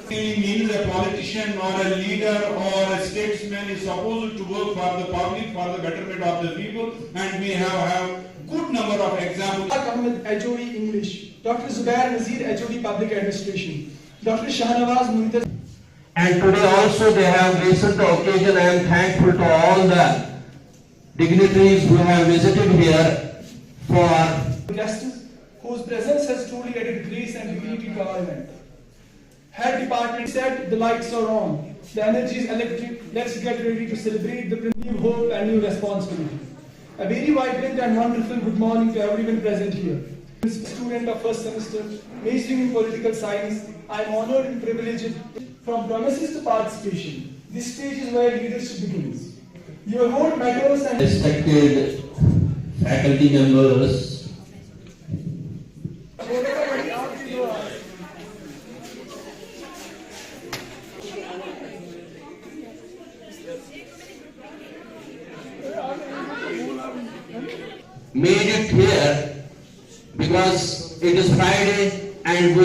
Means a politician or a leader or a statesman is supposed to work for the public, for the betterment of the people, and we have good number of examples. Ahmed HOD English, Dr. Zubair Nazir HOD Public Administration, Dr. Shahnawaz Muntazir. And today also they have graced the occasion. I am thankful to all the dignitaries who have visited here for Justice, whose presence has truly added grace and dignity to our event. Head department said the lights are on, the energy is electric, let's get ready to celebrate the new hope and new responsibility. A very vibrant and wonderful good morning to everyone present here. Student of first semester, majoring in political science, I am honored and privileged. From promises to participation, this stage is where leadership begins. Your vote matters and respected faculty members, made it here because it is Friday and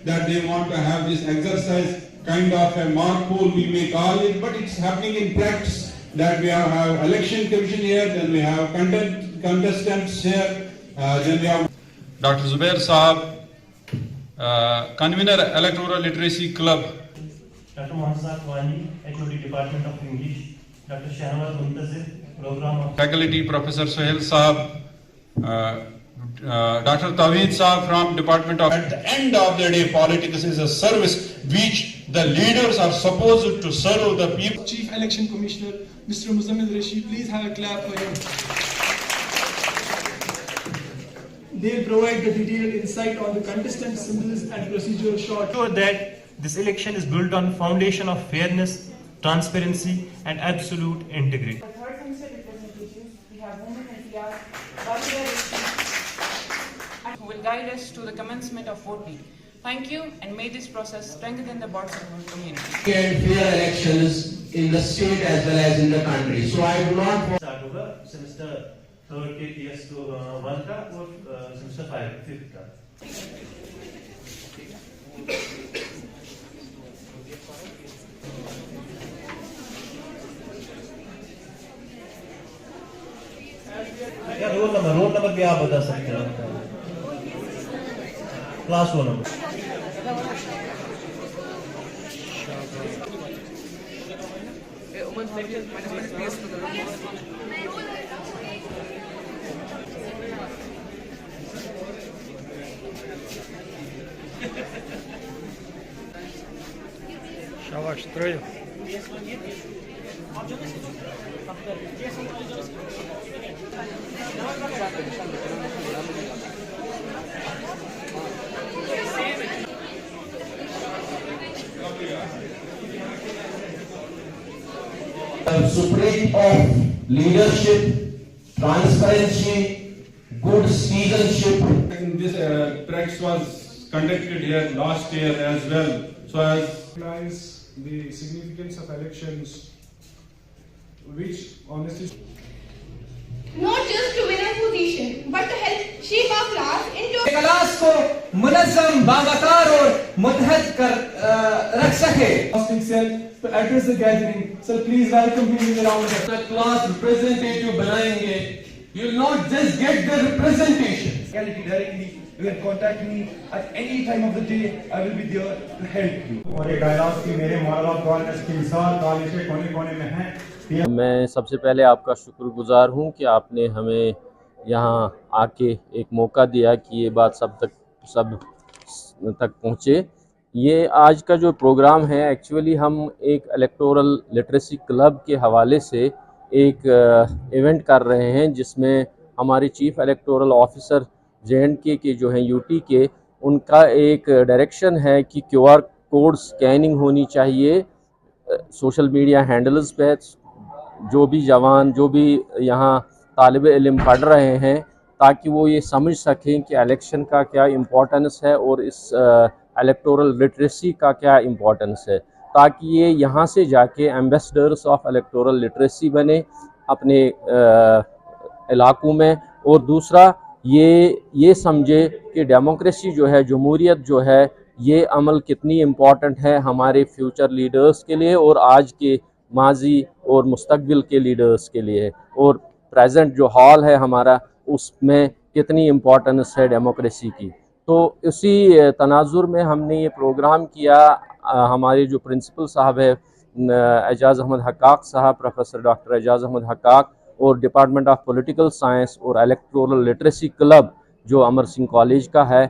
that they want to have this exercise, kind of a mock poll we may call it, but it's happening in practice that we have election commission here, then we have contestants here, then we have Dr. Zubair Saab, convener Electoral Literacy Club. Dr. Mohammad Wani, HOD Department of English, Dr. Shahnawaz Muntazir, Program of Faculty Professor Sohail Saab, Dr. Tawheed Saab from Department of... At the end of the day, politics is a service which the leaders are supposed to serve the people. Chief Election Commissioner, Mr. Muzammil Rashid, please have a clap for him. They will provide the detailed insight on the contestant symbols and procedural short. sure that this election is built on foundation of fairness, transparency, and absolute integrity. For third semester representations, we have women and PR, who will guide us to the commencement of voting. Thank you, and may this process strengthen the bonds of our community. and fair elections in the state as well as in the country. So I do not Start होगा semester third के PS to 1 का और semester 5 का. क्या roll number भी आप बता सकते हैं class 1 number Şavaş, Troya. Spirit of leadership, transparency, good citizenship. this practice was conducted here last year as well. So as recognize the significance of elections, which honestly not just to win a position, but to help shape our class into class को मुनज़्ज़म, बावकार और मुत्तहद कर रख सके. Asking said to address the gathering, so please welcome him in the round. The class representative बनाएंगे. You will not just get the representation. Directly, you can contact me at any time of the day. I will be there to help you. और ये dialogue की मेरे model of governance की मिसाल college के कोने कोने में है. मैं सबसे पहले आपका शुक्रगुजार हूँ कि आपने हमें यहाँ आके एक मौका दिया कि ये बात सब तक पहुँचे. ये आज का जो प्रोग्राम है एक्चुअली हम एक इलेक्टोरल लिटरेसी क्लब के हवाले से एक इवेंट कर रहे हैं जिसमें हमारे चीफ इलेक्टोरल ऑफिसर J&K के जो हैं यूटी के, उनका एक डायरेक्शन है कि QR कोड स्कैनिंग होनी चाहिए सोशल मीडिया हैंडल्स पे. जो भी जवान, जो भी यहाँ तालिब इल्म पढ़ रहे हैं, ताकि वो ये समझ सकें कि इलेक्शन का क्या इम्पोर्टेंस है और इस इलेक्टोरल लिटरेसी का क्या इम्पोर्टेंस है, ताकि ये यहाँ से जाके एम्बेसडर्स ऑफ इलेक्टोरल लिटरेसी बने अपने इलाकों में. और दूसरा یہ سمجھے کہ ڈیموکریسی جو ہے، جمہوریت جو ہے، یہ عمل کتنی امپورٹنٹ ہے ہمارے فیوچر لیڈرز کے لیے اور آج کے ماضی اور مستقبل کے لیڈرز کے لیے، اور پریزنٹ جو حال ہے ہمارا اس میں کتنی امپورٹنس ہے ڈیموکریسی کی۔ تو اسی تناظر میں ہم نے یہ پروگرام کیا۔ ہمارے جو پرنسپل صاحب ہے اعجاز احمد حقاق صاحب، پروفیسر ڈاکٹر اعجاز احمد حقاق، اور ڈپارٹمنٹ آف پولیٹیکل سائنس اور الیکٹورل لٹریسی کلب جو امر سنگھ کالج کا ہے،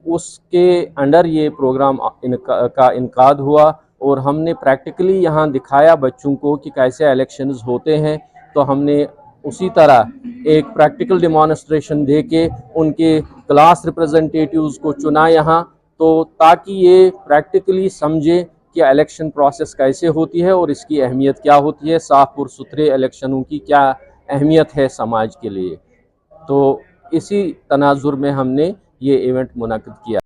اس کے انڈر یہ پروگرام کا انعقاد ہوا، اور ہم نے پریکٹیکلی یہاں دکھایا بچوں کو کہ کیسے الیکشنز ہوتے ہیں۔ تو ہم نے اسی طرح ایک پریکٹیکل ڈیمانسٹریشن دے کے ان کے کلاس ریپرزنٹیٹیوز کو چنا یہاں، تو تاکہ یہ پریکٹیکلی سمجھے کہ الیکشن پروسیس کیسے ہوتی ہے اور اس کی اہمیت کیا ہوتی ہے، صاف اور ستھرے الیکشنوں کی کیا اہمیت ہے سماج کے لیے۔ تو اسی تناظر میں ہم نے یہ ایونٹ منعقد کیا۔